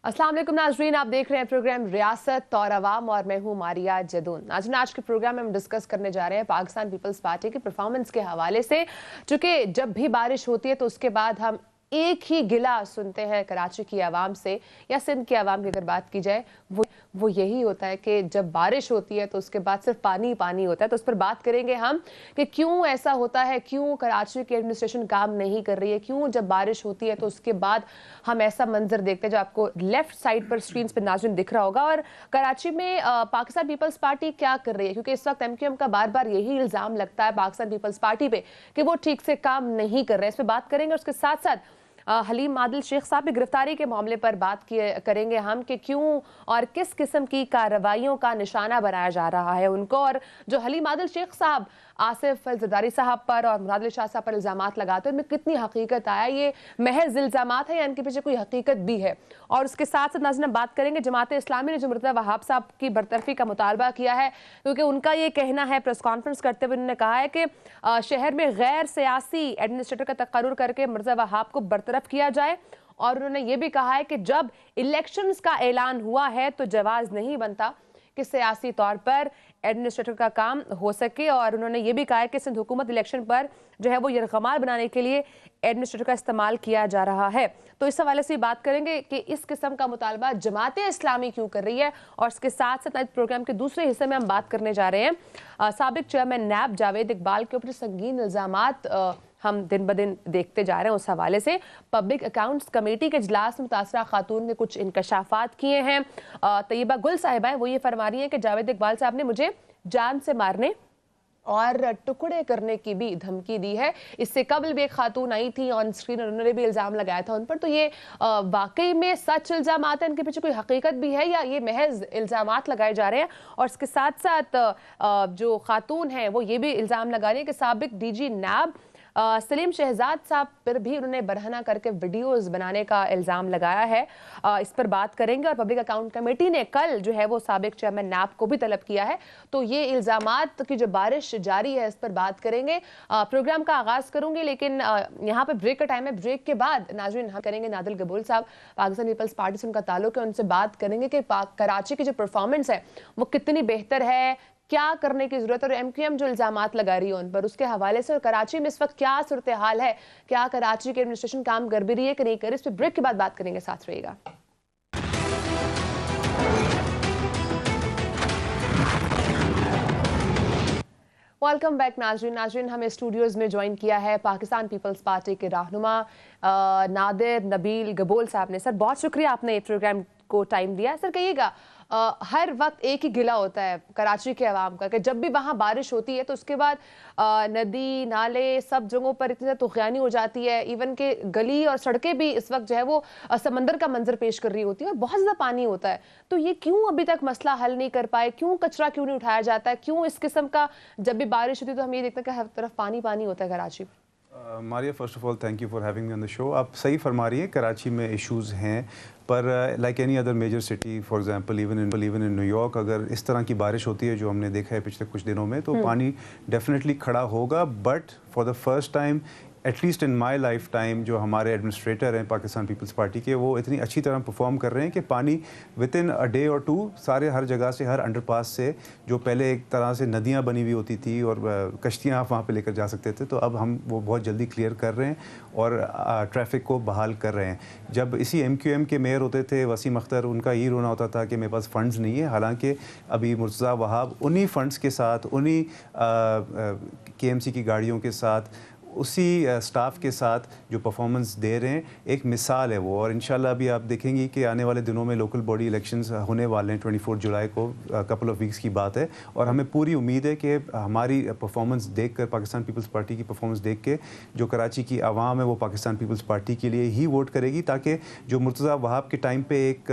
अस्सलाम वालेकुम नाजरीन, आप देख रहे हैं प्रोग्राम रियासत और अवाम और मैं हूं मारिया जदून। नाजरीन, आज के प्रोग्राम में हम डिस्कस करने जा रहे हैं पाकिस्तान पीपल्स पार्टी की परफॉर्मेंस के हवाले से। चूंकि जब भी बारिश होती है तो उसके बाद हम एक ही गिला सुनते हैं कराची की आवाम से या सिंध की आवाम की अगर बात की जाए, वो यही होता है कि जब बारिश होती है तो उसके बाद सिर्फ पानी पानी होता है। तो उस पर बात करेंगे हम कि क्यों ऐसा होता है, क्यों कराची की एडमिनिस्ट्रेशन काम नहीं कर रही है, क्यों जब बारिश होती है तो उसके बाद हम ऐसा मंजर देखते हैं जो आपको लेफ्ट साइड पर स्क्रीन पर नाज़रीन दिख रहा होगा। और कराची में पाकिस्तान पीपल्स पार्टी क्या कर रही है, क्योंकि इस वक्त MQM का बार बार यही इल्ज़ाम लगता है पाकिस्तान पीपल्स पार्टी पे कि वो ठीक से काम नहीं कर रहे हैं। इस पर बात करेंगे। उसके साथ साथ हलीम आदिल शेख साहब की गिरफ्तारी के मामले पर बात करेंगे हम कि क्यों और किस किस्म की कार्रवाइयों का निशाना बनाया जा रहा है उनको। और जो हलीम आदिल शेख साहब आसिफ जरदारी साहब पर और मुराद शाह साहब पर इल्जामात लगाते हैं, उनमें कितनी हकीकत आया, ये महज इल्जामात है या इनके पीछे कोई हकीकत भी है। और उसके साथ साथ नाज़रीन बात करेंगे जमात इस्लामी ने जो मुर्तज़ा वहाब साहब की बरतरफी का मुतालबा किया है, क्योंकि उनका ये कहना है, प्रेस कॉन्फ्रेंस करते हुए उन्होंने कहा है कि शहर में गैर सियासी एडमिनिस्ट्रेटर का तकर्रुर करके मुर्तज़ा वहाब को बरतरफ किया जाए। और उन्होंने ये भी कहा है कि जब इलेक्शंस का ऐलान हुआ है तो जवाज नहीं बनता कि सियासी तौर पर एडमिनिस्ट्रेटर का काम हो सके। और उन्होंने ये भी कहा है कि सिंध हुकूमत इलेक्शन पर जो है वो यरगमाल बनाने के लिए एडमिनिस्ट्रेटर का इस्तेमाल किया जा रहा है। तो इस हवाले से बात करेंगे कि इस किस्म का मुतालबा जमात इस्लामी क्यों कर रही है। और इसके साथ साथ आज प्रोग्राम के दूसरे हिस्से में हम बात करने जा रहे हैं साबिक चेयरमैन नैब जावेद इकबाल के ऊपर संगीन इल्जामात हम दिन ब दिन देखते जा रहे हैं। उस हवाले से पब्लिक अकाउंट्स कमेटी के इजलास में मुतासरा खातून ने कुछ इंकशाफात किए हैं। तैयबा गुल साहिबा वो ये फरमा रही हैं कि जावेद इकबाल साहब ने मुझे जान से मारने और टुकड़े करने की भी धमकी दी है। इससे कबल भी एक खातून आई थी ऑन स्क्रीन और उन्होंने भी इल्ज़ाम लगाया था उन पर। तो ये वाकई में सच इल्ज़ाम आते हैं, इनके पीछे कोई हकीकत भी है या ये महज इल्ज़ामात लगाए जा रहे हैं। और इसके साथ साथ जो खातून है वो ये भी इल्ज़ाम लगा रही है कि साबिक DG नैब सलीम शहजाद साहब पर भी उन्होंने बरहना करके वीडियोस बनाने का इल्ज़ाम लगाया है। इस पर बात करेंगे। और पब्लिक अकाउंट कमेटी ने कल जो है वो साबिक चेयरमैन नैब को भी तलब किया है। तो ये इल्ज़ामात की जो बारिश जारी है इस पर बात करेंगे। प्रोग्राम का आगाज़ करूंगी, लेकिन यहाँ पर ब्रेक का टाइम है। ब्रेक के बाद नाज़रीन हम करेंगे नादिल गबूल साहब, पाकिस्तान पीपल्स पार्टी से उनका ताल्लुक है, उनसे बात करेंगे कि कराची की जो परफॉर्मेंस है वो कितनी बेहतर है, क्या करने की जरूरत है। और MQM जो इल्जामात लगा रही है उन पर, उसके हवाले से और कराची में इस वक्त क्या सूरत हाल है, क्या कराची की एडमिनिस्ट्रेशन काम कर भी रही है कि नहीं कर रही, इस पर ब्रेक के बाद बात करेंगे। साथ रहिएगा। वेलकम बैक नाजरीन हमें स्टूडियोज में ज्वाइन किया है पाकिस्तान पीपल्स पार्टी के रहनुमा नादिर नबील गबोल साहब ने। सर बहुत शुक्रिया, आपने प्रोग्राम को टाइम दिया। सर कहिएगा, हर वक्त एक ही गिला होता है कराची के अवाम का कि जब भी वहाँ बारिश होती है तो उसके बाद नदी नाले सब जगहों पर इतनी ज़्यादा तुग़यानी हो जाती है। इवन के गली और सड़कें भी इस वक्त जो है वो समंदर का मंजर पेश कर रही होती है और बहुत ज़्यादा पानी होता है। तो ये क्यों अभी तक मसला हल नहीं कर पाए, क्यों कचरा क्यों नहीं उठाया जाता है, क्यों इस किस्म का जब भी बारिश होती है तो हम ये देखते हैं कि हर तरफ पानी पानी होता है Karachi. Maria, first of all thank you for having me on the show. आप सही फरमा रही हैं, कराची में इश्यूज़ हैं, पर like any other major city, for example even in New York, अगर इस तरह की बारिश होती है जो हमने देखा है पिछले कुछ दिनों में, तो पानी डेफिनेटली खड़ा होगा। But for the first time at least in my life time जो हमारे एडमिनिस्ट्रेटर हैं पाकिस्तान पीपल्स पार्टी के, वो इतनी अच्छी तरह परफॉर्म कर रहे हैं कि पानी विद इन अ डे और टू सारे हर जगह से, हर अंडरपास से, जो पहले एक तरह से नदियां बनी हुई होती थी और कश्तियां आप वहाँ पे लेकर जा सकते थे, तो अब हम वो बहुत जल्दी क्लियर कर रहे हैं और ट्रैफिक को बहाल कर रहे हैं। जब इसी MQM के मेयर होते थे वसीम अख्तर, उनका ये रोना होता था कि मेरे पास फ़ंड्स नहीं है। हालांकि अभी मुर्तज़ा वहाब उन्हीं फ़ंड्स के साथ, उन्हीं KMC की गाड़ियों के साथ, उसी स्टाफ के साथ जो परफॉर्मेंस दे रहे हैं, एक मिसाल है वो। और इंशाल्लाह अभी आप देखेंगे कि आने वाले दिनों में लोकल बॉडी इलेक्शंस होने वाले हैं 24 जुलाई को, कपल ऑफ वीक्स की बात है। और हमें पूरी उम्मीद है कि हमारी परफॉर्मेंस देखकर, पाकिस्तान पीपल्स पार्टी की परफॉर्मेंस देख के जो कराची की आवाम है वो पाकिस्तान पीपल्स पार्टी के लिए ही वोट करेगी, ताकि जो मुर्तज़ा वहाब के टाइम पे एक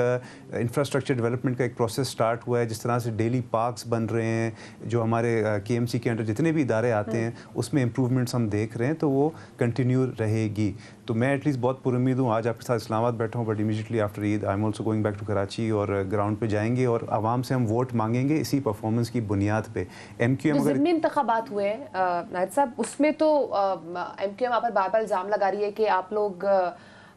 इंफ्रास्ट्रक्चर डेवलपमेंट का एक प्रोसेस स्टार्ट हुआ है, जिस तरह से डेली पार्क्स बन रहे हैं, जो हमारे KMC के अंडर जितने भी इदारे आते हैं उसमें इम्प्रूवमेंट्स हम देख रहे हैं, तो वो कंटिन्यू रहेगी। तो मैं एटलीस्ट बहुत पुरुमीद हूँ। आज आपके साथ इस्लामाबाद बैठा हूँ, but immediately after Eid I am also going back to Karachi और ग्राउंड पे जाएंगे और आवाम से हम वोट मांगेंगे इसी परफॉर्मेंस की बुनियाद पे। MQM ज़िमनी इंतखाबात हुए नाहिद साहब, उसमें तो MQM आप पर बार बार इल्ज़ाम लगा रही है कि आप लोग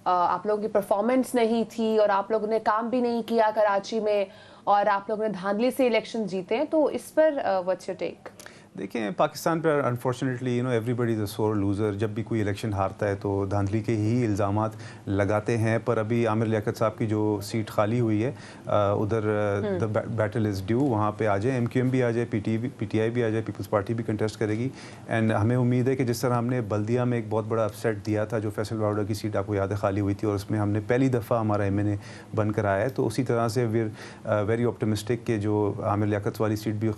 आप लोगों की परफॉर्मेंस नहीं थी और आप लोगों ने काम भी नहीं किया कराची में और आप लोगों ने धांधली से इलेक्शन जीते हैं, तो इस पर व्हाट्स योर टेक? देखिए, पाकिस्तान पर अनफॉर्चुनेटली एवरीबडी इज़ अ सोर लूज़र। जब भी कोई इलेक्शन हारता है तो धांधली के ही इल्ज़ामात लगाते हैं। पर अभी आमिर लियाकत साहब की जो सीट खाली हुई है, उधर द बैटल इज़ ड्यू। वहाँ पे आ जाए, MQM भी आ जाए, PTI भी आ जाए, पीपल्स पार्टी भी कंटेस्ट करेगी। एंड हमें उम्मीद है कि जिस तरह हमने बल्दिया में एक बहुत बड़ा अपसेट दिया था, जो फैसल बाउडा की सीट आपको याद है खाली हुई थी, और उसमें हमने पहली दफ़ा हमारा MNA बनकर आया है, तो उसी तरह से वीर वेरी ऑप्टिमिस्टिक के जो आमिर लियाकत वाली सीट भी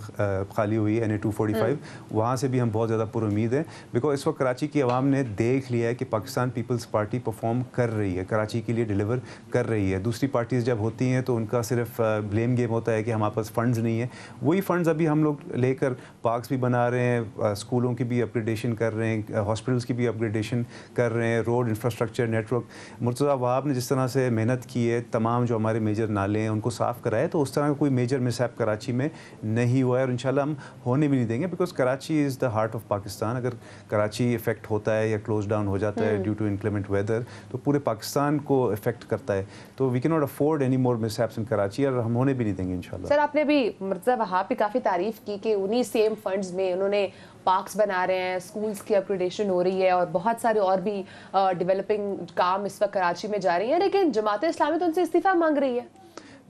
खाली हुई है, NA 245, वहाँ से भी हम बहुत ज़्यादा पुरुमीद हैं। बिकॉज इस वक्त कराची की आवाम ने देख लिया है कि पाकिस्तान पीपल्स पार्टी परफॉर्म कर रही है, कराची के लिए डिलीवर कर रही है। दूसरी पार्टीज़ जब होती हैं तो उनका सिर्फ ब्लेम गेम होता है कि हमारे पास फंड्स नहीं है। वही फंड्स अभी हम लोग लेकर पार्क्स भी बना रहे हैं, स्कूलों की भी अपग्रेडेशन कर रहे हैं, हॉस्पिटल्स की भी अपग्रेडेशन कर रहे हैं, road infrastructure network. Murtaza Wahab ने जिस तरह से मेहनत की है, तमाम जो हमारे मेजर नाले हैं उनको साफ़ कराए, तो उस तरह का कोई मेजर मिसहैप कराची में नहीं हुआ है और इंशाल्लाह हम होने भी नहीं देंगे। Because Karachi is the heart of Pakistan. अगर कराची इफेक्ट होता है या क्लोज डाउन हो जाता है ड्यू टू इनक्लेमेंट वेदर, तो पूरे पाकिस्तान को इफेक्ट करता है। तो we can not afford any more mishaps in Karachi, और हम होने भी नहीं देंगे इंशाल्लाह। सर, आपने भी मुर्तज़ा वहाब की काफ़ी तारीफ की कि उन्हीं सेम फंड्स में उन्होंने पार्क्स बना रहे हैं, स्कूल्स की अपग्रेडेशन हो रही है और बहुत सारे और भी डेवलपिंग काम इस वक्त कराची में जा रही हैं, लेकिन जमात इस्लामी तो उनसे इस्तीफ़ा मांग रही है।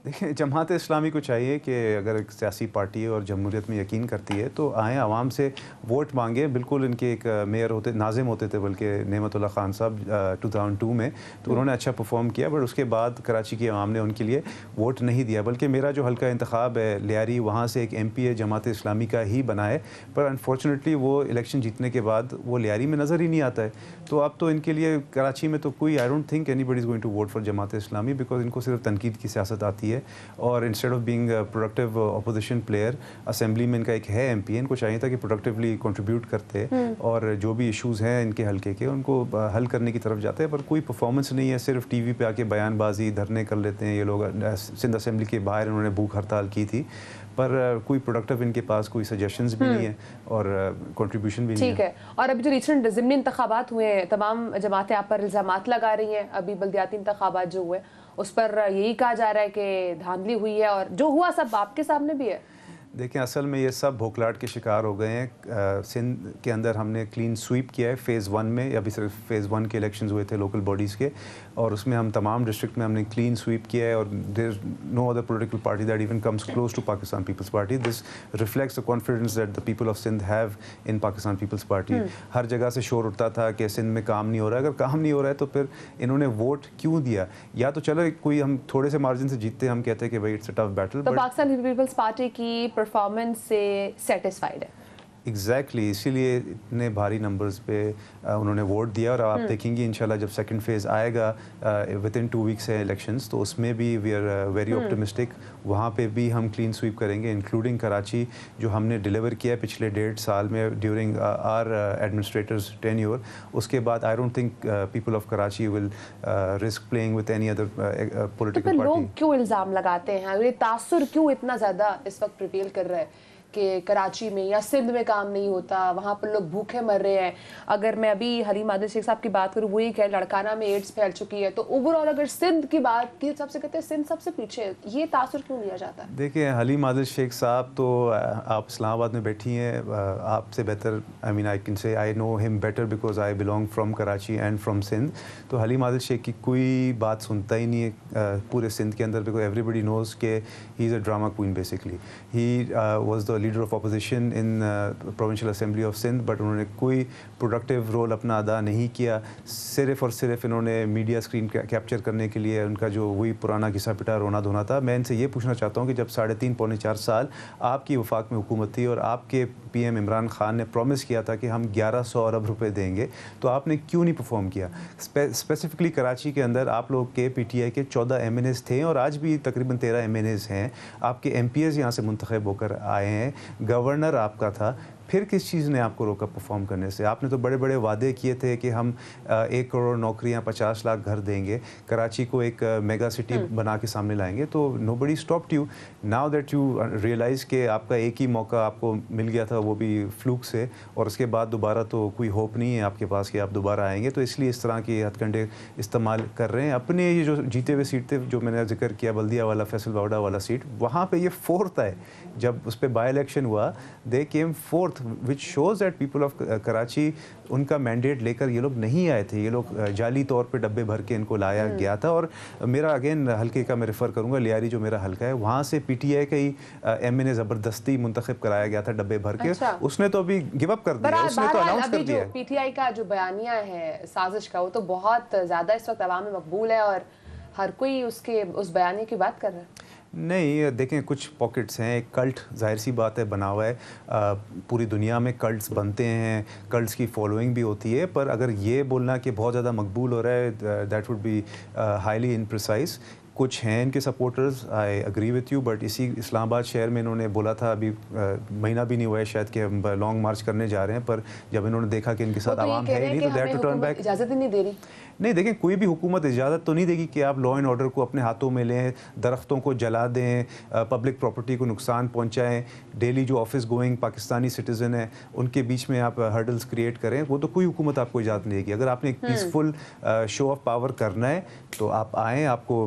देखिए, जमात इस्लामी को चाहिए कि अगर एक सियासी पार्टी है और जमहूरियत में यकीन करती है तो आएँ, आवाम से वोट मांगे। बिल्कुल इनके एक मेयर होते, नाजिम होते थे बल्कि, नेमतुल्लाह खान साहब 2002 में, तो उन्होंने अच्छा परफॉर्म किया, बट उसके बाद कराची की आवाम ने उनके लिए वोट नहीं दिया। बल्कि मेरा जो हल्का इंतखाब है लियारी, वहाँ से एक MP है जमात इस्लामी का ही बना है, पर अनफॉर्चुनेटली वो इलेक्शन जीतने के बाद वो लियारी में नज़र ही नहीं आता है। तो अब तो इनके लिए कराची में तो कोई, I don't think anybody is going to vote for Jamaat Islami, because इनको सिर्फ तनकीद की सियासत आती है। और instead of being productive opposition player, assembly में इनका एक है MP, इनको चाहिए था कि प्रोडक्टिवली कंट्रीब्यूट करते और जो भी इश्यूज़ हैं इनके हल्के के उनको हल करने की तरफ जाते हैं। पर कोई परफॉर्मेंस नहीं है, सिर्फ TV पे आके बयानबाजी, धरने कर लेते हैं ये लोग। सिंध असेंबली के बाहर इन्होंने भूख हड़ताल की थी, पर कोई प्रोडक्टिव इनके पास कोई सजेशंस भी नहीं है और कंट्रीब्यूशन भी नहीं है। ठीक है। और अभी जो रिसेंट ज़िमनी इंतखाबात हुए हैं, तमाम जमातें आप पर इल्ज़ामात लगा रही हैं। अभी बल्दियाती इंतखाबात जो हुए उस पर यही कहा जा रहा है कि धांधली हुई है, और जो हुआ सब आपके सामने भी है। देखें, असल में ये सब भोखलाट के शिकार हो गए हैं। सिंध के अंदर हमने क्लीन स्वीप किया है फ़ेज़ 1 में। अभी सिर्फ फ़ेज़ 1 के इलेक्शंस हुए थे लोकल बॉडीज़ के, और उसमें हम तमाम डिस्ट्रिक्ट में हमने क्लीन स्वीप किया है, और there is no other political party that even comes close to Pakistan Peoples Party. This reflects the confidence that the people of Sindh have in Pakistan Peoples Party. हर जगह से शोर उठता था कि सिंध में काम नहीं हो रहा है। अगर काम नहीं हो रहा है तो फिर इन्होंने वोट क्यों दिया? या तो चलो कोई हम थोड़े से मार्जिन से जीतते, हम कहते हैं कि भाई इट्स अ टफ बैटल। तो पाकिस्तान पीपल्स पार्टी की परफॉर्मेंस से सेटिस्फाइड है? एग्जैक्टली इसीलिए इतने भारी नंबर्स पे उन्होंने वोट दिया। और आप देखेंगे इंशाल्लाह जब सेकंड फेज़ आएगा विद इन 2 वीक्स है इलेक्शंस, तो उसमें भी वी आर वेरी ऑप्टिमिस्टिक। वहाँ पे भी हम क्लीन स्वीप करेंगे, इंक्लूडिंग कराची, जो हमने डिलीवर किया पिछले 1.5 साल में ड्यूरिंग आर एडमिनिस्ट्रेटर्स टेन्योर। उसके बाद आई don't think people of Karachi will risk playing with any other political party. लोग क्यों इल्ज़ाम लगाते हैं, ये तासुर क्यों इतना ज़्यादा इस वक्त प्रिवेल कर रहा है कि कराची में या सिंध में काम नहीं होता, वहाँ पर लोग भूखे मर रहे हैं? अगर मैं अभी हलीम आदिल शेख साहब की बात करूँ, वही कह लड़काना में एड्स फैल चुकी है, तो ओवरऑल अगर सिंध की बात की, सबसे कहते हैं सिंध सबसे पीछे है। ये तासुर क्यों लिया जाता है? देखिए, हलीम आदिल शेख साहब तो आप इस्लामाबाद में बैठी हैं, आपसे बेहतर, I mean I can say I know him better because I belong from Karachi and from Sindh. तो हलीम आदिल शेख की कोई बात सुनता ही नहीं है पूरे सिंध के अंदर, बिकॉज एवरीबडी नोज के he is a drama queen basically. He was the leader of opposition in provincial assembly of Sindh, but उन्होंने कोई प्रोडक्टिव रोल अपना अदा नहीं किया। सिर्फ और सिर्फ इन्होंने मीडिया स्क्रीन कैप्चर करने के लिए उनका जो वही पुराना घिसा पिटा रोना धोना था। मैं इनसे ये पूछना चाहता हूँ कि जब 3.5 पौने 4 साल आपकी वफाक में हुकूमत थी और आपके PM इमरान खान ने प्रॉमिस किया था कि हम 1100 अरब रुपए देंगे, तो आपने क्यों नहीं परफॉर्म किया? स्पेसिफिकली कराची के अंदर आप लोग के PTI के 14 MNAs थे और आज भी तकरीबन 13 MNAs हैं। आपके MPs यहाँ से मुंतखब होकर आए हैं, गवर्नर आपका था, फिर किस चीज़ ने आपको रोका परफॉर्म करने से? आपने तो बड़े बड़े वादे किए थे कि हम 1 करोड़ नौकरियां, 50 लाख घर देंगे, कराची को एक मेगा सिटी बना के सामने लाएंगे। तो nobody stopped you. Now that you realize कि आपका एक ही मौका आपको मिल गया था, वो भी फ्लूक से, और उसके बाद दोबारा तो कोई होप नहीं है आपके पास कि आप दोबारा आएंगे। तो इसलिए इस तरह के हथकंडे इस्तेमाल कर रहे हैं। अपने ये जो जीते हुए सीट थे, जो मैंने जिक्र किया बल्दिया वाला, फैसल बावड़ा वाला सीट, वहाँ पे ये 4th है। जब उस पर बाई इलेक्शन हुआ, दे केम 4th, which shows that people of Karachi उनका मैंडेट लेकर ये लोग नहीं आए थे। ये लोग जाली तौर पे डब्बे भर के इनको लाया गया था। और मेरा अगेन हल्के का मैं रेफ़र करूँगा, लियारी जो मेरा हल्का है, वहाँ से PTI का ही MNA ज़बरदस्ती मुंतखब कराया गया था डब्बे भर के। अच्छा। उसने तो अभी गिव अप कर दिया, उसने तो अनाउंस कर दिया। PTI का जो बयानिया है साजिश का, वो तो बहुत ज़्यादा इस वक्त अवाम में मकबूल है और हर कोई उसके उस बयानी की बात कर रहा है। नहीं, देखें, कुछ पॉकेट्स हैं। एक कल्ट ज़ाहिर सी बात है बना हुआ है। पूरी दुनिया में कल्ट्स बनते हैं, कल्ट्स की फॉलोइंग भी होती है। पर अगर ये बोलना कि बहुत ज़्यादा मकबूल हो रहा है, that would be highly imprecise. कुछ हैं इनके supporters, I agree with you, but इसी इस्लामाबाद शहर में इन्होंने बोला था, अभी महीना भी नहीं हुआ है शायद, कि हम लॉन्ग मार्च करने जा रहे हैं। पर जब इन्होंने देखा कि इनके साथ आवाम है ही नहीं, तो दैट टू टर्न बैक। इजाज़त ही नहीं दे रही। नहीं, देखें, कोई भी हुकूमत इजाज़त तो नहीं देगी कि आप लॉ एंड ऑर्डर को अपने हाथों में लें, दरख्तों को जला दें, पब्लिक प्रॉपर्टी को नुकसान पहुंचाएं, डेली जो ऑफिस गोइंग पाकिस्तानी सिटीज़न हैं उनके बीच में आप हर्डल्स क्रिएट करें। वो तो कोई हुकूमत आपको इजाज़त नहीं देगी। अगर आपने एक पीसफुल शो ऑफ पावर करना है तो आप आएँ। आपको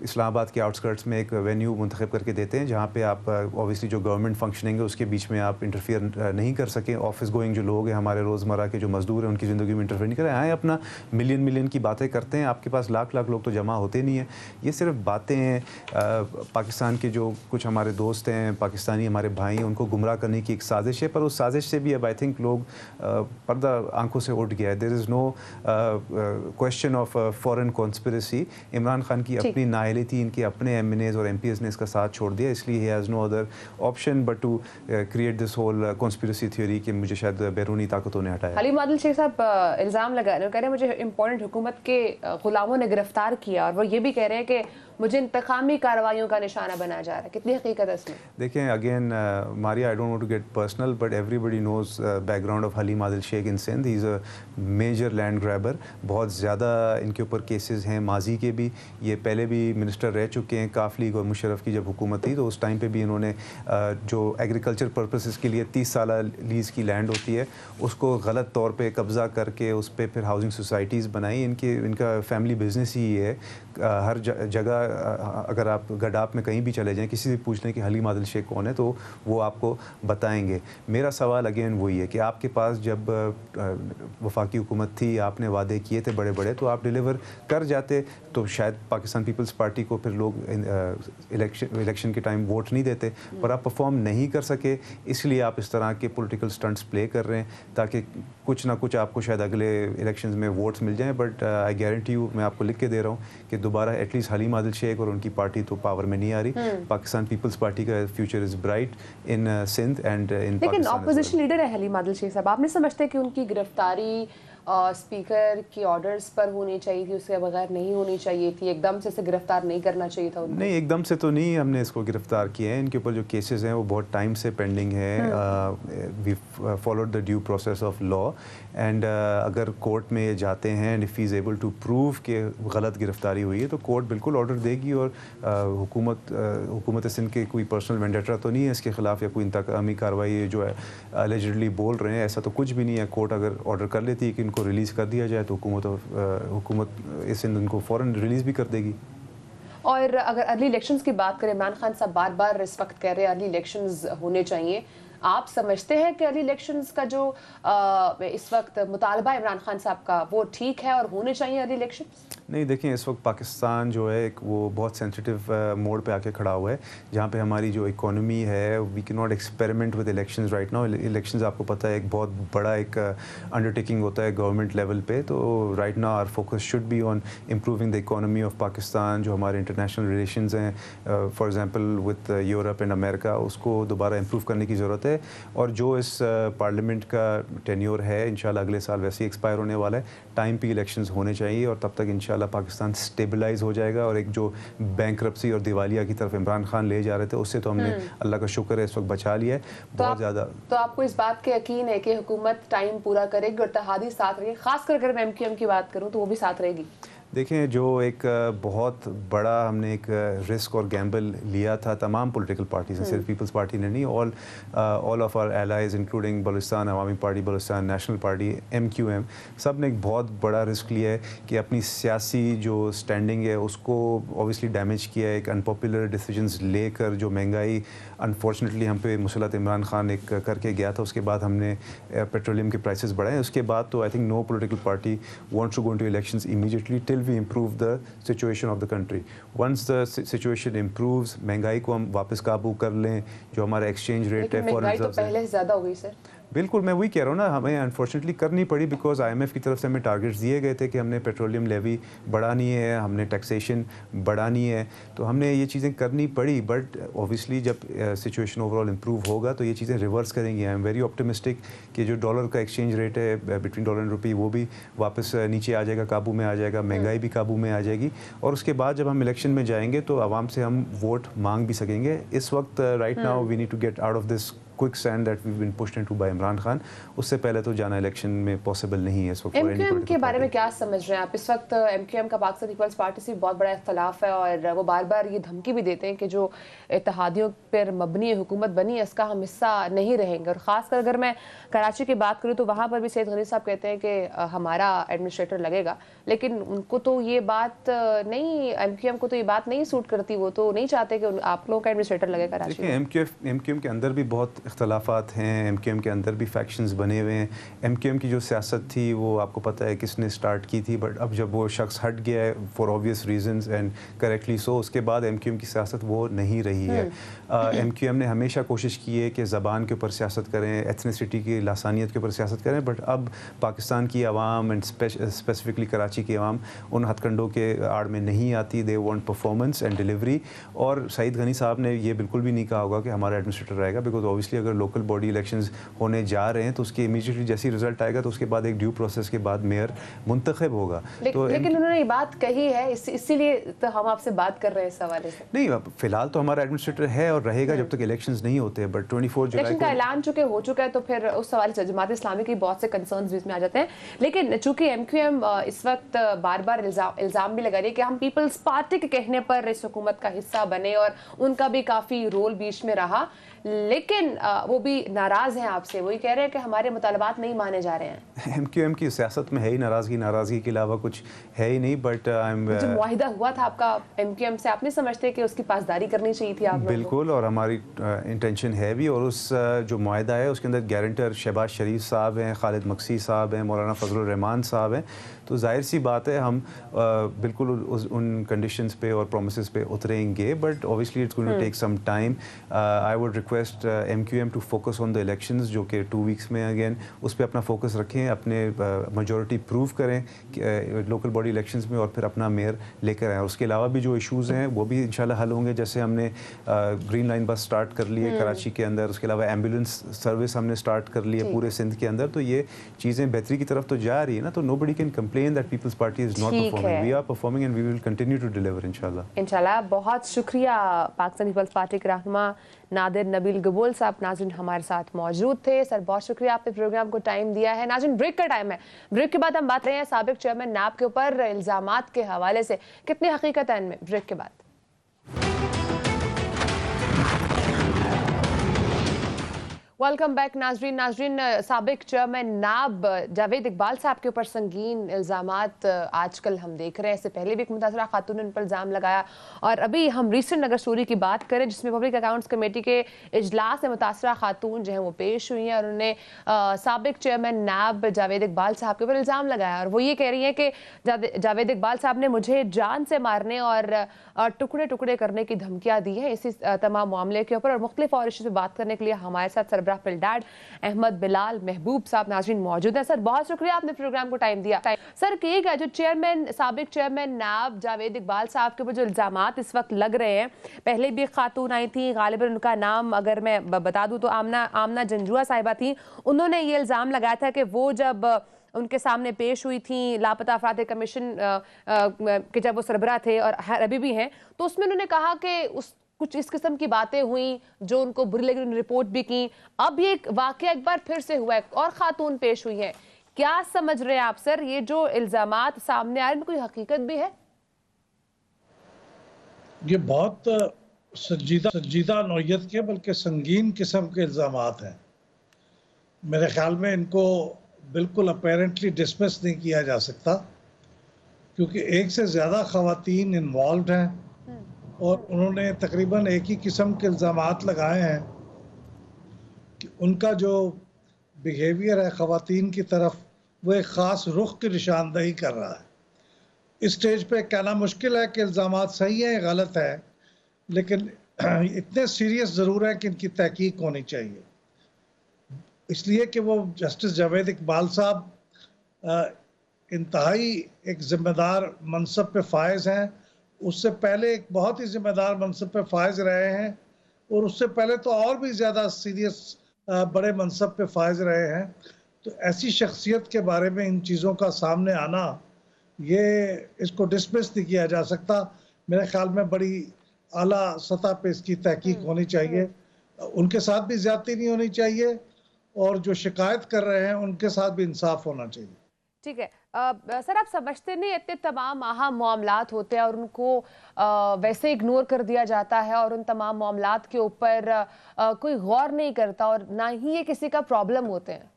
इस्लामाबाद के आउटस्कर्ट्स में एक वेन्यू मुंतखब करके देते हैं, जहाँ पे आप ऑब्वियसली जो गवर्नमेंट फंक्शनिंग है उसके बीच में आप इंटरफियर नहीं कर सकें। ऑफिस गोइंग जो लोग हैं, हमारे रोज़मर्रा के जो मजदूर हैं, उनकी ज़िंदगी में इंटरफियर नहीं करें। आएँ, अपना मिलियन की बातें करते हैं। आपके पास लाख लोग तो जमा होते नहीं हैं। ये सिर्फ बातें हैं। पाकिस्तान के जो कुछ हमारे दोस्त हैं, पाकिस्तानी हमारे भाई हैं, उनको गुमराह करने की एक साजिश है। पर उस साजिश से भी अब आई थिंक लोग पर्दा आंखों से उठ गया है। There is no question of foreign conspiracy. Imran Khan की अपनी नाअहली थी, इनके अपने MNAs और MPs ने इसका साथ छोड़ दिया। इसलिए he has no other option but to create this whole conspiracy theory कि मुझे शायद बैरूनी ताकतों ने हटाया। हलीम आदिल शेख साहब इल्ज़ाम लगा रहे हैं, कह रहे हैं मुझे इंपॉर्टेंट हुकूमत के गुलामों ने गिरफ्तार किया, और वो ये भी कह रहे हैं कि मुझे इंतकामी कार्रवाइयों का निशाना बनाया जा रहा है। कितनी हकीकत है इसमें? देखें, again Maria, I don't want to get personal, but everybody knows background of Haleem Adil Sheikh in Sindh. He is a major land grabber. बहुत ज़्यादा इनके ऊपर केसेस हैं, माजी के भी। ये पहले भी मिनिस्टर रह चुके हैं। काफ लीग और मुशर्रफ की जब हुकूमत थी तो उस टाइम पे भी इन्होंने जो एग्रीकल्चर पर्पसेस के लिए 30 साल लीज़ की लैंड होती है उसको गलत तौर पे कब्ज़ा करके उस पर फिर हाउसिंग सोसाइटीज़ बनाई। इनका फैमिली बिजनेस ही है। हर जगह अगर आप गडाप में कहीं भी चले जाएं, किसी से पूछ लें कि हलीम आदिल शेख कौन है, तो वो आपको बताएंगे। मेरा सवाल अगेन वही है कि आपके पास जब वफाकी हुकूमत थी, आपने वादे किए थे बड़े बड़े, तो आप डिलीवर कर जाते तो शायद पाकिस्तान पीपल्स पार्टी को फिर लोग इलेक्शन के टाइम वोट नहीं देते। पर आप परफॉर्म नहीं कर सके, इसलिए आप इस तरह के पॉलिटिकल स्टंट्स प्ले कर रहे हैं ताकि कुछ ना कुछ आपको शायद अगले इलेक्शंस में वोट्स मिल जाएं। बट आई गारंटी यू, मैं आपको लिख के दे रहा हूँ कि दोबारा एटलीस्ट हलीम आदिल शेख और उनकी पार्टी तो पावर में नहीं आ रही। पाकिस्तान पीपल्स पार्टी का future is bright in Sindh and in Pakistan. लेकिन ऑपोजिशन लीडर है हलीम आदिल शेख साहब, आप नहीं समझते कि उनकी गिरफ्तारी स्पीकर की ऑर्डर्स पर होनी चाहिए थी, उसके बगैर नहीं होनी चाहिए थी? एकदम से इसे गिरफ्तार नहीं करना चाहिए था उनको? नहीं, एकदम से तो नहीं हमने इसको गिरफ्तार किया है। इनके ऊपर जो केसेस हैं वो बहुत टाइम से पेंडिंग है। We followed the due process of law and अगर कोर्ट में जाते हैं and if he is able to prove कि गलत गिरफ्तारी हुई है तो कोर्ट बिल्कुल ऑर्डर देगी। और हुकूमत सिंध के कोई पर्सनल वेंडेटा तो नहीं है इसके ख़िलाफ़ या कोई इंतकामी कार्रवाई जो है एलिजिडली बोल रहे हैं, ऐसा तो कुछ भी नहीं है। कोर्ट अगर ऑर्डर कर लेती है कि इनको रिलीज़ कर दिया जाए तो हुकूमत सिंध उनको फ़ौरन रिलीज़ भी कर देगी। और अगर अर्ली इलेक्शंस की बात करें, इमरान खान साहब बार बार इस वक्त कह रहे हैं अर्ली इलेक्शंस होने चाहिए। आप समझते हैं कि अर्ली इलेक्शंस का जो इस वक्त मुतालबा इमरान खान साहब का वो ठीक है और होने चाहिए अर्ली इलेक्शंस? नहीं, देखिए, इस वक्त पाकिस्तान जो है एक वो बहुत सेंसिटिव मोड पे आके खड़ा हुआ है जहाँ पे हमारी जो इकोनॉमी है, we can not experiment with elections right now. Elections आपको पता है एक बहुत बड़ा एक अंडरटेकिंग होता है गवर्नमेंट लेवल पे। तो right now our focus should be on improving the economy of Pakistan. जो हमारे इंटरनेशनल रिलेशंस हैं, for example with Europe and America, उसको दोबारा इम्प्रूव करने की ज़रूरत है। और जो इस पार्लियामेंट का टेन्योर है इंशाल्लाह अगले साल वैसे ही एक्सपायर होने वाला है। टाइम पे इलेक्शंस होने चाहिए और तब तक इंशाल्लाह इंशाल्लाह पाकिस्तान स्टेबलाइज हो जाएगा और एक जो बैंकरप्सी और दिवालिया की तरफ इमरान खान ले जा रहे थे उससे तो हमने अल्लाह का शुक्र है इस वक्त बचा लिया है बहुत ज़्यादा। तो आपको इस बात के यकीन है कि हुकूमत टाइम पूरा करेगी और इत्तेहादी साथ रहेगी, खासकर अगर मैं MQM की बात करूँ तो वो भी साथ रहेगी? देखें, जो एक बहुत बड़ा हमने एक रिस्क और गैम्बल लिया था तमाम पॉलिटिकल पार्टीज ने, सिर्फ पीपल्स पार्टी ने नहीं, all of our allies including Balochistan Awami Party, Balochistan National Party, MQM, सब ने एक बहुत बड़ा रिस्क लिया है कि अपनी सियासी जो स्टैंडिंग है उसको ऑब्वियसली डैमेज किया है। एक अनपॉपुलर डिसीजंस लेकर जो महंगाई अनफॉर्चुनेटली हम पे मुसलत इमरान खान एक करके गया था, उसके बाद हमने पेट्रोलियम के प्राइसेस बढ़ाए। उसके बाद तो I think no political party wants to go into elections immediately till we improve the situation of the country. Once the situation improves, महंगाई को हम वापस काबू कर लें, जो हमारा एक्सचेंज रेट है महंगाई तो पहले से ज़्यादा हो गई सर। बिल्कुल, मैं वही कह रहा हूँ ना, हमें अनफॉर्चुनेटली करनी पड़ी बिकॉज IMF की तरफ से हमें टारगेट्स दिए गए थे कि हमने पेट्रोलियम लेवी बढ़ानी है, हमने टैक्सेशन बढ़ानी है, तो हमने ये चीज़ें करनी पड़ी। बट ऑब्वियसली जब सिचुएशन ओवरऑल इम्प्रूव होगा तो ये चीज़ें रिवर्स करेंगी। आई एम वेरी ऑप्टिमिस्टिक कि जो डॉलर का एक्सचेंज रेट है बिटवीन डॉलर एंड रुपी वो भी वापस नीचे आ जाएगा, काबू में आ जाएगा, महंगाई भी काबू में आ जाएगी और उसके बाद जब हम इलेक्शन में जाएंगे तो आवाम से हम वोट मांग भी सकेंगे। इस वक्त right now we need to get out of this quicksand that we been pushed into by Imran Khan. उससे पहले तो जाना इलेक्शन में पॉसिबल नहीं है इस वक्त। MQM के बारे में क्या समझ रहे हैं आप इस वक्त? MQM का पाकिस्तान पीपल्स पार्टी से बहुत बड़ा इख्तलाफ है और वो बार बार ये धमकी भी देते हैं कि जो इत्तेहादियों पर मबनी हुकूमत बनी है इसका हम हिस्सा नहीं रहेंगे। और ख़ासकर अगर मैं कराची की बात करूँ तो वहाँ पर भी सैयद गनी साहब कहते हैं कि हमारा एडमिनिस्ट्रेटर लगेगा, लेकिन उनको तो ये बात नहीं, MQM को तो ये बात नहीं सूट करती, वो तो नहीं चाहते कि आप लोगों का एडमिनिस्ट्रेटर लगे कराची में। MQM के अंदर भी बहुत इख्तलाफात हैं, MQM के अंदर भी फैक्शंस बने हुए हैं। MQM की जो सियासत थी वो आपको पता है किसने स्टार्ट की थी, बट अब जब वो शख्स हट गया है for obvious reasons and correctly so, उसके बाद MQM की सियासत वो नहीं रही है। MQM ने हमेशा कोशिश की है कि ज़बान के ऊपर सियासत करें, एथनिसिटी की लासानियत के ऊपर सियासत करें, बट अब पाकिस्तान की आवाम एंड स्पेसिफिकली कराची की आवाम उन हथकंडों के आड़ में नहीं आती। They want performance and delivery. और सईद गनी साहब ने ये बिल्कुल भी नहीं कहा होगा कि हमारा एडमिनिस्ट्रेटर रहेगा, बिकॉज ऑब्वियसली अगर लोकल बॉडी इलेक्शंस होने जा रहे हैं तो उसके इमीडिएटली जैसी रिजल्ट आएगा तो उसके बाद एक ड्यू प्रोसेस के बाद मेयर मुंतखब होगा। तो लेकिन उन्होंने ये बात कही है, इसीलिए तो हम आपसे बात कर रहे हैं इस हवाले से। नहीं, फिलहाल तो हमारा एडमिनिस्ट्रेटर है और रहेगा जब तक इलेक्शंस नहीं होते, बट 24 जुलाई इलेक्शन का ऐलान हो चुका है तो फिर उस हवाले से जमात इस्लामी की बहुत से कंसर्न्स बीच में आ जाते हैं। लेकिन चूंकि MQM इस वक्त बार बार इल्ज़ाम भी लगा रही है कि हम पीपल्स पार्टी के कहने पर इस हुकूमत का हिस्सा बने और उनका भी काफ़ी रोल बीच में रहा, लेकिन वो भी नाराज़ हैं आपसे, वही कह रहे हैं कि हमारे मुतालबात नहीं माने जा रहे हैं। MQM की सियासत में है ही नाराज़गी के अलावा कुछ है ही नहीं। बट जो मुआहिदा हुआ था आपका MQM से, आप नहीं समझते कि उसकी पासदारी करनी चाहिए थी आप लोगों को? बिल्कुल, और हमारी इंटेंशन है भी, और उस जो मुआहिदा है उसके अंदर गारंटर शहबाज शरीफ साहब हैं, खालिद मक्सी साहब हैं, मौलाना फजलुर रहमान साहब हैं, तो जाहिर सी बात है हम बिल्कुल उन कंडीशंस पे और प्रोमिसेस पे उतरेंगे, but obviously it's going to take some time. I would request MQM to focus on the elections जो कि 2 वीक्स में अगेन उस पर अपना फोकस रखें, अपने मेजॉरिटी प्रूव करें लोकल बॉडी इलेक्शंस में और फिर अपना मेयर लेकर आएँ। उसके अलावा भी जो इशूज़ हैं वो भी इंशाल्लाह हल होंगे, जैसे हमने ग्रीन लाइन बस स्टार्ट कर ली है कराची के अंदर, उसके अलावा एम्बुलेंस सर्विस हमने स्टार्ट कर ली है पूरे सिंध के अंदर, तो ये चीज़ें बेहतरी की तरफ तो जा रही है ना, तो nobody can complain that Peoples Party is not performing. We are performing and we will continue to deliver इंशाल्लाह। बहुत शुक्रिया पाकिस्तान पीपल्स पार्टी के रहनुमा नादिर नबील गबूल साहब नाज़रीन हमारे साथ मौजूद थे। सर बहुत शुक्रिया, आपने प्रोग्राम को टाइम दिया है। नाज़रीन ब्रेक का टाइम है, ब्रेक के बाद हम बात रहे हैं साबिक चेयरमैन नाब के ऊपर इल्जामात के हवाले से, कितनी हकीकत है इनमें, ब्रेक के बाद। वेलकम बैक नाजरीन साबिक चेयरमैन नाब जावेद इकबाल साहब के ऊपर संगीन इल्ज़ामात आजकल हम देख रहे हैं। इससे पहले भी एक मुतासरा खातून ने उन पर इल्ज़ाम लगाया, और अभी हम रिसेंट अगर स्टोरी की बात करें जिसमें पब्लिक अकाउंट्स कमेटी के इजलास में मुतासरा खातून जो है वो पेश हुई हैं और उन्होंने साबिक चेयरमैन नाब जावेद इकबाल साहब के ऊपर इल्ज़ाम लगाया, और वो ये कह रही हैं कि जावेद इकबाल साहब ने मुझे जान से मारने और टुकड़े टुकड़े करने की धमकियाँ दी हैं। इसी तमाम मामले के ऊपर और मुख्तलिफ और इश्यूज़ पर बात करने के लिए हमारे साथ सरबराह पिलडाड अहमद बिलाल महबूब साहब नाज़रीन मौजूद हैं। सर बहुत शुक्रिया, आपने प्रोग्राम को टाइम दिया। सर कहिएगा, जो साबिक चेयरमैन नाब जावेद इकबाल साहब के ऊपर जो इल्ज़ामात इस वक्त लग रहे हैं, पहले भी एक खातून आई थी, गालिबन उनका नाम अगर मैं बता दूं तो आमना जंजुआ साहिबा थी, उन्होंने ये इल्ज़ाम लगाया था कि वो जब उनके सामने पेश हुई थी लापता अफराद कमीशन के जब वो सरबराह थे और अभी भी हैं, तो उसमें उन्होंने कहा कि उस कुछ इस किस्म की बातें हुई जो उनको बुरी लगी, उन्होंने रिपोर्ट भी की। अब ये एक वाकया एक बार फिर से हुआ है और खातून पेश हुई है। क्या समझ रहे हैं आप सर, ये जो इल्जामात सामने आ रहे हैं कोई हकीकत भी है? ये बहुत संजीदा नौयत के बल्कि संगीन किस्म के इल्जामात हैं। मेरे ख्याल में इनको बिल्कुल अपेरेंटली डिसमिस नहीं किया जा सकता, क्योंकि एक से ज़्यादा ख़वातीन इन्वॉल्व हैं और उन्होंने तकरीबन एक ही किस्म के इल्ज़ामात लगाए हैं कि उनका जो बिहेवियर है ख़वातीन की तरफ, वो एक ख़ास रुख की निशानदही कर रहा है। इस स्टेज पे कहना मुश्किल है कि इल्ज़ामात सही है या गलत है, लेकिन इतने सीरियस ज़रूर है कि इनकी तहकीक होनी चाहिए। इसलिए कि वो जस्टिस जावेद इकबाल साहब इंतहाई एक ज़िम्मेदार मनसब पे फायज़ हैं। उससे पहले एक बहुत ही ज़िम्मेदार मनसब पे फायज़ रहे हैं और उससे पहले तो और भी ज़्यादा सीरियस बड़े मनसब पे फायज़ रहे हैं। तो ऐसी शख्सियत के बारे में इन चीज़ों का सामने आना, ये इसको डिसमिस नहीं किया जा सकता। मेरे ख्याल में बड़ी आला सतह पे इसकी तहकीक होनी चाहिए। उनके साथ भी ज़्यादती नहीं होनी चाहिए और जो शिकायत कर रहे हैं उनके साथ भी इंसाफ होना चाहिए। ठीक है सर, आप समझते नहीं इतने तमाम अहम मामलात होते हैं और उनको वैसे इग्नोर कर दिया जाता है और उन तमाम मामलात के ऊपर कोई गौर नहीं करता और ना ही ये किसी का प्रॉब्लम होते हैं?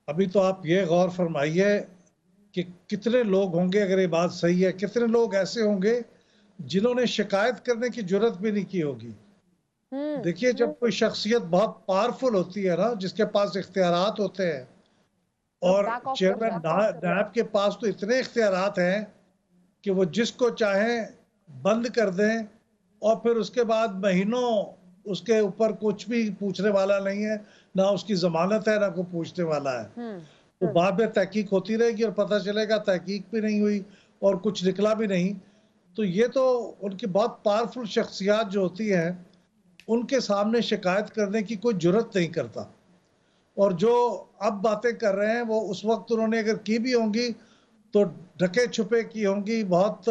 अभी तो आप ये गौर फरमाइए कि कितने लोग होंगे, अगर ये बात सही है, कितने लोग ऐसे होंगे जिन्होंने शिकायत करने की जुर्रत भी नहीं की होगी। देखिए, जब कोई शख्सियत बहुत पावरफुल होती है ना, जिसके पास इख्तियारात होते हैं, और चेयरमैन नायब के पास तो इतने इख्तियारात हैं कि वो जिसको चाहें बंद कर दें और फिर उसके बाद महीनों उसके ऊपर कुछ भी पूछने वाला नहीं है, ना उसकी जमानत है ना कोई पूछने वाला है। तो बाद में तहकीक होती रहेगी और पता चलेगा तहकीक भी नहीं हुई और कुछ निकला भी नहीं। तो ये तो उनकी बहुत पावरफुल शख्सियात जो होती हैं, उनके सामने शिकायत करने की कोई जुर्रत नहीं करता। और जो अब बातें कर रहे हैं वो उस वक्त उन्होंने अगर की भी होंगी तो ढके छुपे की होंगी, बहुत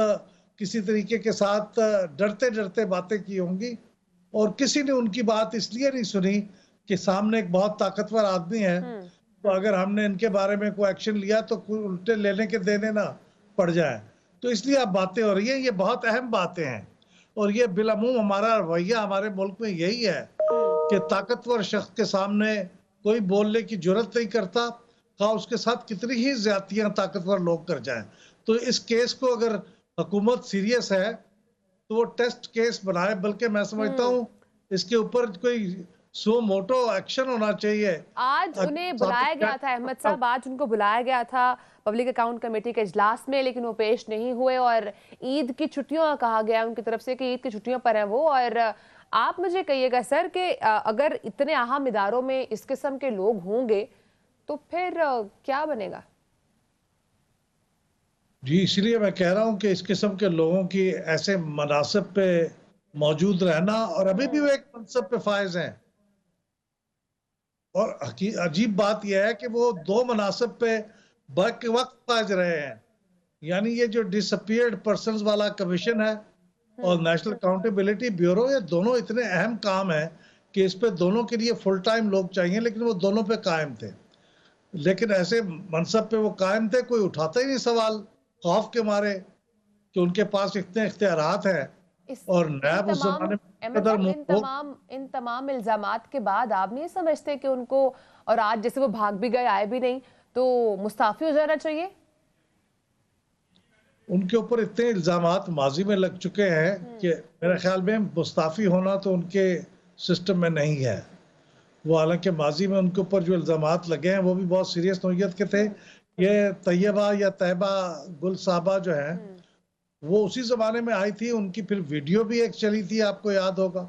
किसी तरीके के साथ डरते डरते बातें की होंगी और किसी ने उनकी बात इसलिए नहीं सुनी कि सामने एक बहुत ताकतवर आदमी है, तो अगर हमने इनके बारे में कोई एक्शन लिया तो उल्टे लेने के देने ना पड़ जाए। तो इसलिए अब बातें हो रही हैं, ये बहुत अहम बातें हैं और ये बिलअमूम हमारा रवैया हमारे मुल्क में यही है कि ताकतवर शख्स के सामने कोई बोलने की जुर्रत नहीं करता, खा उसके साथ कितनी ही ज्यादतियां ताकतवर लोग कर जाएं। तो इस केस को अगर हुकूमत सीरियस है तो वो टेस्ट केस बनाए, बल्कि मैं समझता हूँ इसके ऊपर कोई सो मोटो एक्शन होना चाहिए। आज उन्हें बुलाया गया था अहमद साहब, आज उनको बुलाया गया था पब्लिक अकाउंट कमेटी के इजलास में, लेकिन वो पेश नहीं हुए और ईद की छुट्टियों कहा गया उनकी तरफ से कि ईद की छुट्टियों पर हैं वो। और आप मुझे कहिएगा सर कि अगर इतने अहम इदारों में इस किस्म के लोग होंगे तो फिर क्या बनेगा? जी, इसलिए मैं कह रहा हूं कि इस किस्म के लोगों की ऐसे मनासिब पे मौजूद रहना, और अभी भी वो एक मनसब पे फायज हैं, और अजीब बात यह है कि वो दो मनासिब पे वक्त फायज रहे हैं। यानी ये जो डिसअपीयर्ड पर्संस वाला कमीशन है और नेशनल अकाउंटेबिलिटी ब्यूरो, ये दोनों इतने अहम काम है कि इस पे दोनों के लिए फुल टाइम लोग चाहिए, लेकिन वो दोनों पे कायम थे। लेकिन ऐसे मनसब पे वो कायम थे, कोई उठाता ही नहीं सवाल, खौफ के मारे कि उनके पास इतने इख्तियारात हैं। और नैब उस जमाने में इन तमाम इल्जामात के बाद आप नहीं समझते कि उनको, और आज जैसे वो भाग भी गए आए भी नहीं, तो मुस्ताफी हो जाना चाहिए? उनके ऊपर इतने इल्जामात माजी में लग चुके हैं कि मेरे ख्याल में मुस्ताफी होना तो उनके सिस्टम में नहीं है। वो हालांकि माजी में उनके ऊपर जो इल्जामात लगे हैं वो भी बहुत सीरियस नौयत के थे। ये तैयबा या तैयबा गुल साहबा जो है वो उसी जमाने में आई थी, उनकी फिर वीडियो भी एक चली थी, आपको याद होगा।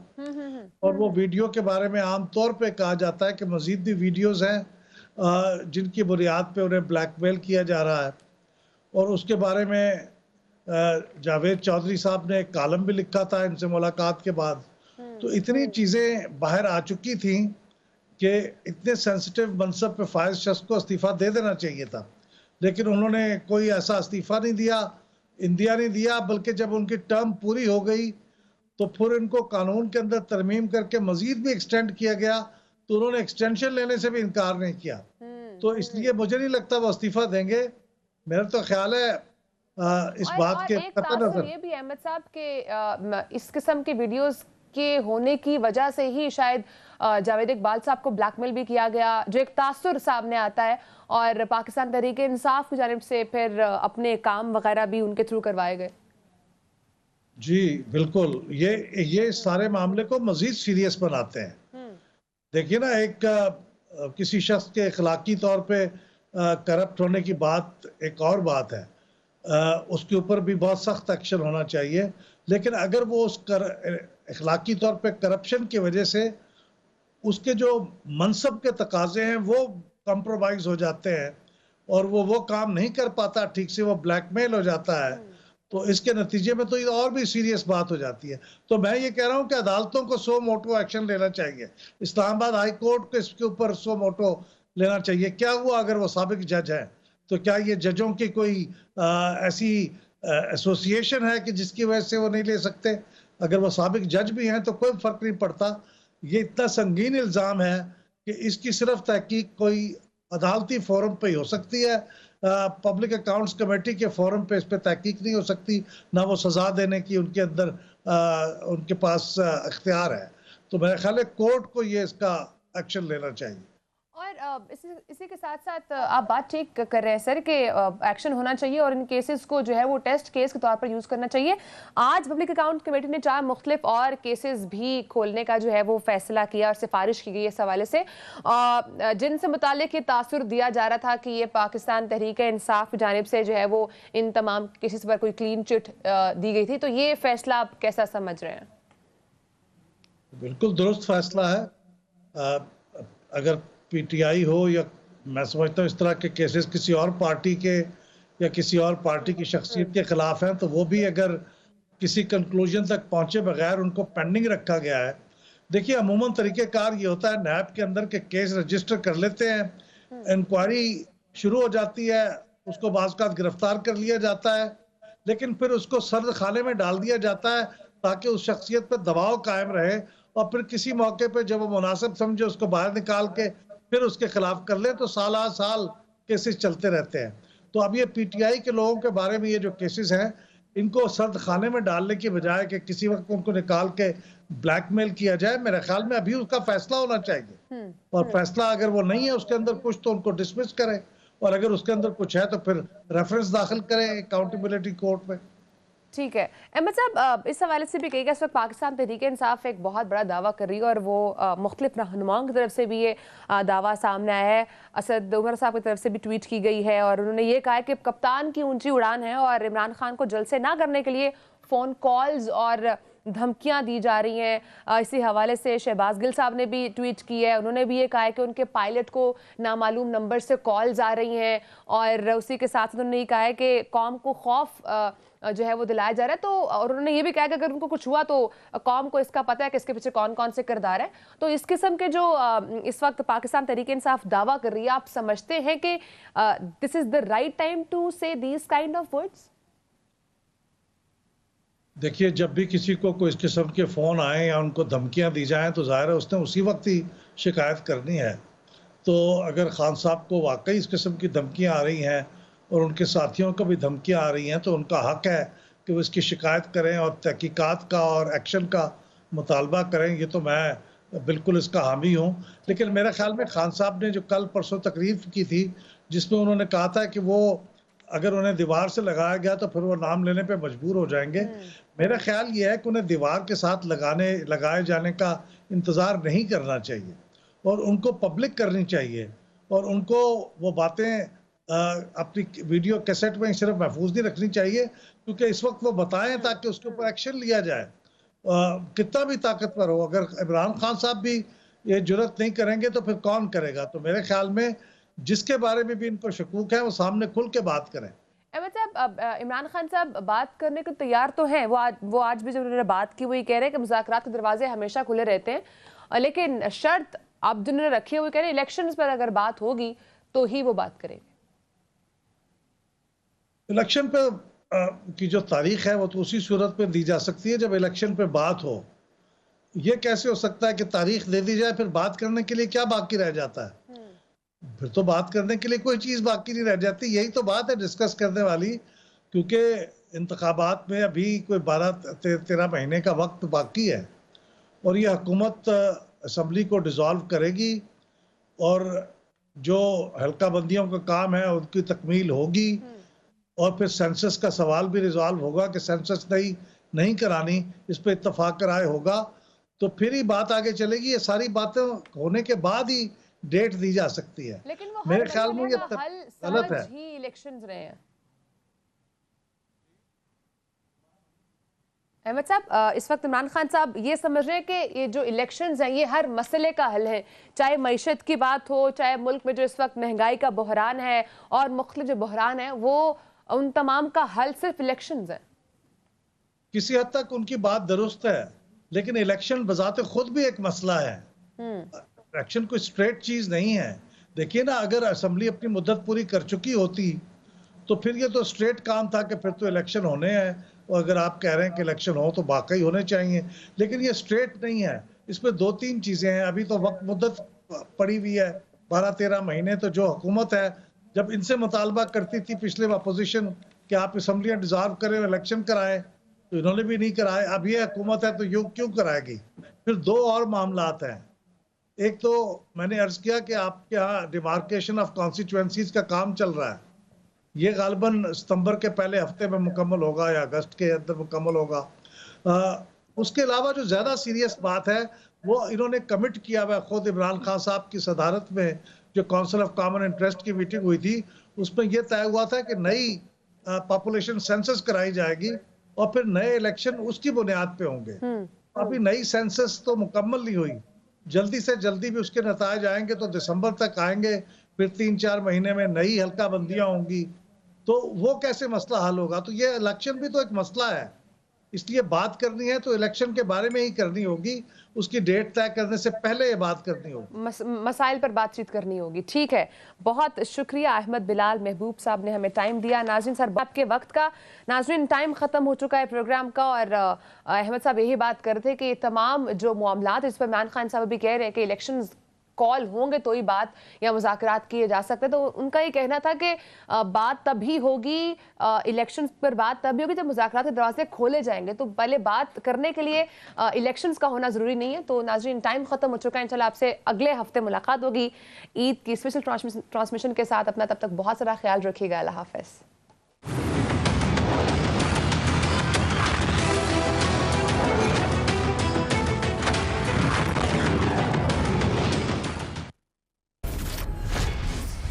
और वो वीडियो के बारे में आमतौर पे कहा जाता है कि मजीद भी वीडियोस हैं जिनकी बुनियाद पे उन्हें ब्लैकमेल किया जा रहा है। और उसके बारे में जावेद चौधरी साहब ने एक कॉलम भी लिखा था इनसे मुलाकात के बाद। तो इतनी चीज़ें बाहर आ चुकी थी कि इतने सेंसिटिव मनसब पे फाइज शख्स को इस्तीफा दे देना चाहिए था, लेकिन उन्होंने कोई ऐसा इस्तीफा नहीं दिया, इंदिया नहीं दिया, बल्कि जब उनकी टर्म पूरी हो गई तो फिर इनको कानून के अंदर तरमीम करके मजीद भी एक्सटेंड किया गया, तो उन्होंने एक्सटेंशन लेने से भी इनकार नहीं किया। तो इसलिए मुझे नहीं लगता वो इस्तीफा देंगे। मेरा तो ख्याल है इस बात के एक तासुर ये भी अहमद साहब के इस किस्म के वीडियोस के होने की वजह से ही शायद जावेद इकबाल साहब को ब्लैकमेल भी किया गया, जो एक तासुर सामने आता है, और पाकिस्तान तहरीक इंसाफ की जानिब से फिर अपने काम वगैरह भी उनके थ्रू करवाए गए। जी बिल्कुल, ये सारे मामले को मजीद सीरियस बनाते हैं। देखिए ना, एक किसी शख्स के अखलाकी तौर पे करप्ट होने की बात एक और बात है, उसके ऊपर भी बहुत सख्त एक्शन होना चाहिए, लेकिन अगर वो उस अखलाकी तौर पे करप्शन की वजह से उसके जो मनसब के तकाजे हैं वो कॉम्प्रोमाइज हो जाते हैं और वो काम नहीं कर पाता ठीक से, वो ब्लैकमेल हो जाता है, तो इसके नतीजे में तो ये और भी सीरियस बात हो जाती है। तो मैं ये कह रहा हूँ कि अदालतों को सो मोटो एक्शन लेना चाहिए। इस्लामाबाद हाई कोर्ट को इसके ऊपर सो मोटो लेना चाहिए। क्या हुआ अगर वो साबिक जज है, तो क्या ये जजों की कोई ऐसी एसोसिएशन है कि जिसकी वजह से वो नहीं ले सकते? अगर वो साबिक जज भी हैं तो कोई फर्क नहीं पड़ता। ये इतना संगीन इल्ज़ाम है कि इसकी सिर्फ तहकीक कोई अदालती फोरम पे ही हो सकती है, पब्लिक अकाउंट्स कमेटी के फोरम पे इस पे तहकीक नहीं हो सकती, ना वो सजा देने की उनके अंदर उनके पास अख्तियार है। तो मेरा ख्याल है कोर्ट को ये इसका एक्शन लेना चाहिए। और इसी के साथ साथ आप बात ठीक कर रहे हैं सर कि एक्शन होना चाहिए और इन केसेस को जो है वो टेस्ट केस के तौर पर यूज़ करना चाहिए। आज पब्लिक अकाउंट कमेटी ने 4 मुख्तलिफ और केसेस भी खोलने का जो है वो फैसला किया और सिफारिश की गई इस हवाले से, जिनसे मुतालिक ये तासुर दिया जा रहा था कि ये पाकिस्तान तहरीक इंसाफ की जानिब से जो है वो इन तमाम केसेस पर कोई क्लीन चिट दी गई थी। तो ये फैसला आप कैसा समझ रहे हैं? बिल्कुल दुरुस्त फैसला है। अगर पीटीआई हो या मैं समझता हूँ इस तरह के केसेस किसी और पार्टी के या किसी और पार्टी की शख्सियत के खिलाफ हैं, तो वो भी अगर किसी कंक्लूजन तक पहुंचे बगैर उनको पेंडिंग रखा गया है। देखिए अमूमन तरीक़ेकार ये होता है नैब के अंदर के केस रजिस्टर कर लेते हैं, इंक्वायरी शुरू हो जाती है, उसको बाज़ गिरफ्तार कर लिया जाता है, लेकिन फिर उसको सर्द खाने में डाल दिया जाता है ताकि उस शख्सियत पर दबाव कायम रहे, और फिर किसी मौके पर जब वो मुनासिब समझे उसको बाहर निकाल के फिर उसके खिलाफ कर ले, तो साल साल केसेस चलते रहते हैं। तो अब ये पीटीआई के लोगों के बारे में ये जो केसेस हैं, इनको सर्द खाने में डालने की बजाय कि किसी वक्त उनको निकाल के ब्लैकमेल किया जाए, मेरे ख्याल में अभी उसका फैसला होना चाहिए। और फैसला अगर वो नहीं है उसके अंदर कुछ, तो उनको डिसमिस करें, और अगर उसके अंदर कुछ है तो फिर रेफरेंस दाखिल करें अकाउंटेबिलिटी कोर्ट में। ठीक है अहमद साहब, इस हवाले से भी कहेगा इस वक्त पाकिस्तान तहरीक इंसाफ एक बहुत बड़ा दावा कर रही है और वो मुख्तलिफ रहनुमाओं की तरफ से भी ये दावा सामने आया है। असद उमर साहब की तरफ से भी ट्वीट की गई है और उन्होंने ये कहा है कि कप्तान की ऊंची उड़ान है और इमरान खान को जलसे ना करने के लिए फ़ोन कॉल्स और धमकियां दी जा रही हैं। इसी हवाले से शहबाज गिल साहब ने भी ट्वीट की है, उन्होंने भी ये कहा है कि उनके पायलट को नामालूम नंबर से कॉल्स आ रही हैं, और उसी के साथ उन्होंने ये कहा है कि कौम को खौफ जो है वो दिलाया जा रहा है। तो और उन्होंने ये भी कहा कि अगर उनको कुछ हुआ तो कौम को इसका पता है कि इसके पीछे कौन कौन से किरदार है। तो इस किस्म के जो इस वक्त पाकिस्तान तहरीक इंसाफ दावा कर रही है, आप समझते हैं कि this is the right time to say these kind of words? देखिए, जब भी किसी को कोई इस किस्म के फ़ोन आए या उनको धमकियां दी जाएं तो ज़ाहिर है उसने उसी वक्त ही शिकायत करनी है। तो अगर खान साहब को वाकई इस किस्म की धमकियां आ रही हैं और उनके साथियों को भी धमकियां आ रही हैं, तो उनका हक है कि वो इसकी शिकायत करें और तहकीकात का और एक्शन का मुतालबा करें। ये तो मैं बिल्कुल इसका हामी हूँ। लेकिन मेरे ख्याल में खान साहब ने जो कल परसों तकरीर की थी, जिसमें उन्होंने कहा था कि वो अगर उन्हें दीवार से लगाया गया तो फिर वो नाम लेने पे मजबूर हो जाएंगे। मेरा ख्याल ये है कि उन्हें दीवार के साथ लगाए जाने का इंतज़ार नहीं करना चाहिए और उनको पब्लिक करनी चाहिए, और उनको वो बातें अपनी वीडियो कैसेट में सिर्फ महफूज नहीं रखनी चाहिए, क्योंकि इस वक्त वो बताएं ताकि उसके ऊपर एक्शन लिया जाए। कितना भी ताकतवर हो, अगर इमरान खान साहब भी ये जुर्रत नहीं करेंगे तो फिर कौन करेगा? तो मेरे ख्याल में जिसके बारे में भी इनको शकूक है वो सामने खुल के बात करें। अब इमरान खान साहब बात करने को तैयार तो हैं, वो आज भी जब उन्होंने बात की वो ये कह रहे हैं कि मुज़ाकरात के दरवाजे हमेशा खुले रहते हैं, लेकिन शर्त आप जिन्होंने रखे हुए कह रहे इलेक्शंस पर अगर बात होगी तो ही वो बात करेंगे। इलेक्शन पे की जो तारीख है वो तो उसी सूरत में दी जा सकती है जब इलेक्शन पे बात हो। ये कैसे हो सकता है कि तारीख दे दी जाए फिर बात करने के लिए क्या बाकी रह जाता है? फिर तो बात करने के लिए कोई चीज बाकी नहीं रह जाती। यही तो बात है डिस्कस करने वाली, क्योंकि इंतखाबात में अभी कोई 12-13 महीने का वक्त बाकी है और ये हुकूमत असम्बली को डिसॉल्व करेगी और जो हल्का बंदियों का काम है उनकी तकमील होगी और फिर सेंसस का सवाल भी रिजॉल्व होगा कि सेंसस नहीं करानी, इस पर इत्तफाक राय होगा तो फिर ही बात आगे चलेगी। ये सारी बातें होने के बाद ही डेट दी जा सकती है। लेकिन वो मेरे ख्याल में ये गलत है। ही इलेक्शंस रहे हैं अहमद साहब, इस वक्त इमरान खान साहब ये समझ रहे हैं कि ये जो इलेक्शंस हैं ये हर मसले का हल है, चाहे मईशत की बात हो, चाहे मुल्क में जो इस वक्त महंगाई का बहरान है और मुख्तलिफ जो बहरान है वो उन तमाम का हल सिर्फ इलेक्शंस है। किसी हद तक उनकी बात दुरुस्त है, लेकिन इलेक्शन बजाते खुद भी एक मसला है। इलेक्शन कोई स्ट्रेट चीज नहीं है। देखिए ना, अगर असेंबली अपनी मुद्दत पूरी कर चुकी होती तो फिर ये तो स्ट्रेट काम था कि फिर तो इलेक्शन होने हैं, और अगर आप कह रहे हैं कि इलेक्शन हो तो वाकई होने चाहिए, लेकिन ये स्ट्रेट नहीं है। इसमें 2-3 चीजें हैं। अभी तो वक्त मुद्दत पड़ी हुई है 12-13 महीने। तो जो हुकूमत है जब इनसे मुतालबा करती थी पिछले अपोजिशन कि आप असम्बलियां डिसॉल्व करें इलेक्शन कराएं, तो इन्होंने भी नहीं कराए। अब ये हुकूमत है तो यूं क्यों कराएगी? फिर 2 और मामलात हैं। एक तो मैंने अर्ज किया कि आपके यहाँ डिमार्केशन ऑफ कॉन्स्टिट्यूएंसीज का काम चल रहा है। ये गालबन सितंबर के पहले हफ्ते में मुकम्मल होगा या अगस्त के अंदर मुकम्मल होगा। उसके अलावा जो ज़्यादा सीरियस बात है वो इन्होंने कमिट किया हुआ, खुद इमरान खान साहब की सदारत में जो काउंसिल ऑफ कॉमन इंटरेस्ट की मीटिंग हुई थी उसमें यह तय हुआ था कि नई पॉपुलेशन सेंसस कराई जाएगी और फिर नए इलेक्शन उसकी बुनियाद पे होंगे। अभी नई सेंसस तो मुकम्मल नहीं हुई, जल्दी से जल्दी भी उसके नतायज आएंगे तो दिसंबर तक आएंगे, फिर 3-4 महीने में नई हल्का बंदियां होंगी, तो वो कैसे मसला हल होगा? तो ये इलेक्शन भी तो एक मसला है। इसलिए बात करनी है तो इलेक्शन के बारे में ही करनी होगी, उसकी डेट तय करने से पहले ये बात करनी होगी, मसाइल पर बातचीत करनी होगी। ठीक है, बहुत शुक्रिया अहमद बिलाल महबूब साहब ने हमें टाइम दिया। नाज़रीन सर आपके वक्त का, नाज़रीन टाइम ख़त्म हो चुका है प्रोग्राम का और अहमद साहब यही बात कर रहे थे कि तमाम जो मामलात इस पर इमरान खान साहब भी कह रहे हैं कि इलेक्शन कॉल होंगे तो ही बात या मुज़ाकरात किए जा सकते हैं। तो उनका ये कहना था कि बात तभी होगी, इलेक्शंस पर बात तभी होगी जब मुज़ाकरात के दरवाजे खोले जाएंगे। तो पहले बात करने के लिए इलेक्शंस का होना ज़रूरी नहीं है। तो नाज़रीन टाइम ख़त्म हो चुका है, इंशाल्लाह आपसे अगले हफ्ते मुलाकात होगी ईद की स्पेशल ट्रांसमिशन के साथ। अपना तब तक बहुत सारा ख्याल रखिएगा। अल्लाह हाफ़िज़।